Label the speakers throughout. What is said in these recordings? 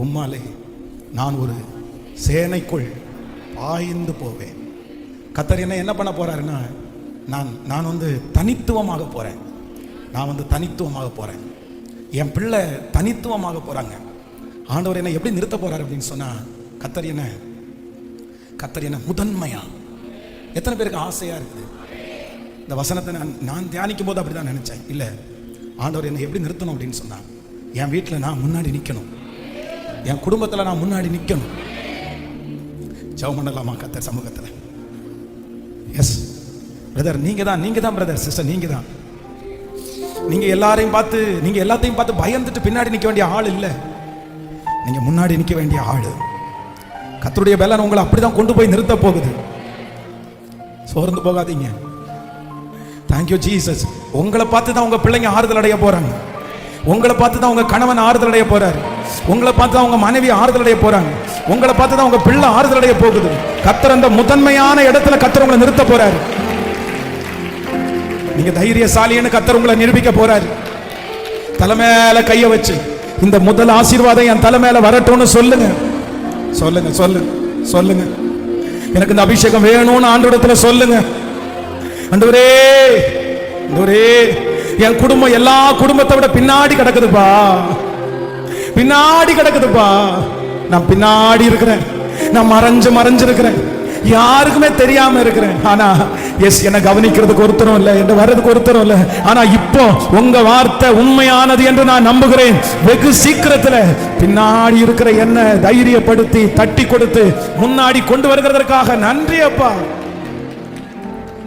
Speaker 1: உம்மாலே நான் ஒரு சேனைக்குள் பாய்ந்து போவேன். கர்த்தர் என்ன பண்ண போறாருன்னா, நான் தனித்துவமாக போறேன். தனித்துவமாக போறேன். என் பிள்ளை தனித்துவமாக போறாங்க. ஆண்டவர் என்ன எப்படி நிறுத்த போறாரு அப்படின்னு சொன்னா, கர்த்தர் என்ன முதன்மையா. எத்தனை பேருக்கு ஆசையா இருக்குது? இந்த வசனத்தை நான் தியானிக்கும் போது அப்படிதான் நினைச்சேன். இல்ல, ஆண்டவர் என்ன எப்படி நிறுத்தணும் அப்படின்னு சொன்னா, என் வீட்டில் நான் முன்னாடி நிற்கணும், என் குடும்பத்தில் நான் முன்னாடி நிற்கணும். ஜெபம் பண்ணலாமா கர்த்தர் சமூகத்தில்? எஸ் பிரதர், நீங்க தான் பிரதர், சிஸ்டர், நீங்க எல்லாத்தையும் பார்த்து பயந்துட்டு பின்னாடி நிற்க வேண்டிய ஆள் இல்லை. நீங்க முன்னாடி நிற்க வேண்டிய ஆளு. கர்த்தருடைய பலன் உங்களை அப்படிதான் கொண்டு போய் நிறுத்த போகுது. சோர்ந்து போகாதீங்க. Thank you Jesus. உங்களை பார்த்து தான் உங்க பிள்ளைங்க ஆறுதல் அடைய போறாங்க. உங்களை பார்த்து தான் உங்க கணவன் ஆறுதல் அடைய போறாரு. உங்களை பார்த்து தான் உங்க மனைவி ஆறுதல் அடைய போறாங்க. உங்களை பார்த்து தான் உங்க பிள்ளை ஆறுதல் அடைய போகுது. கர்த்தர் அந்த முதன்மையான இடத்துல கர்த்தர் உங்களை நிறுத்த போறாரு. நீங்க தைரியசாலின்னு கர்த்தர் உங்களை நிரூபிக்க போறாரு. தலைமையில கைய வச்சு இந்த முதல் ஆசீர்வாதம் என் தலைமையில வரட்டும்னு சொல்லுங்க. எனக்கு இந்த அபிஷேகம் வேணும்னு ஆண்டவரிடத்துல சொல்லுங்க. ஆண்டவரே, என் குடும்பம் எல்லா குடும்பத்தை விட பின்னாடி கிடக்குதுப்பா. நான் பின்னாடி இருக்கிறேன். நான் மறைஞ்சு இருக்கிறேன். யாருக்குமே தெரியாம இருக்கிறேன். ஆனா என்ன கவனிக்கிறதுக்கு ஒருத்தரும் இல்லை, என்று வர்றதுக்கு ஒருத்தரும் இல்லை. ஆனா இப்போ உங்க வார்த்தை உண்மையானது என்று நான் நம்புகிறேன். வெகு சீக்கிரத்துல பின்னாடி இருக்கிற என்ன தைரியப்படுத்தி தட்டி கொடுத்து முன்னாடி கொண்டு வருகிறதற்காக நன்றி அப்பா.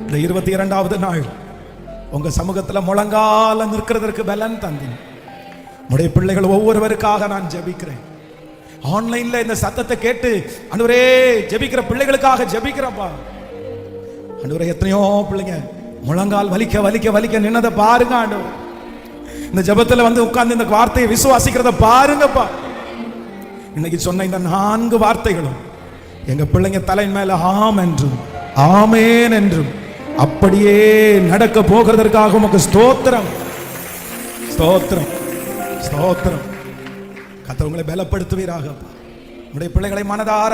Speaker 1: இந்த 22வது நாள் உங்க சமூகத்துல முழங்கால நிற்கிறதற்கு பலன் தந்தீங்க. உடைய பிள்ளைகள் ஒவ்வொருவருக்காக நான் ஜெபிக்கிறேன். ஆன்லைன்ல இந்த சத்தத்தை கேட்டு ஆண்டவரே ஜெபிக்கிற பிள்ளைகளுக்காக ஜெபிக்கிறப்பா. ஆண்டவரே, எத்தனையோ பிள்ளைங்க முழங்கால் வலிக்க நின்னதை பாருங்க ஆண்டவர். இந்த ஜெபத்துல உட்கார்ந்து இந்த வார்த்தையை விசுவாசிக்கிறத பாருங்கப்பா. இன்னைக்கு சொன்ன இந்த 4 வார்த்தைகளும் எங்க பிள்ளைங்க தலையின் மேல ஆம் என்றும் ஆமேன் என்றும் அப்படியே நடக்க போகிறதற்காக உமக்கு ஸ்தோத்திரம். கர்த்தர் உங்களை பலப்படுத்துவீராக. உடைய பிள்ளைகளை மனதார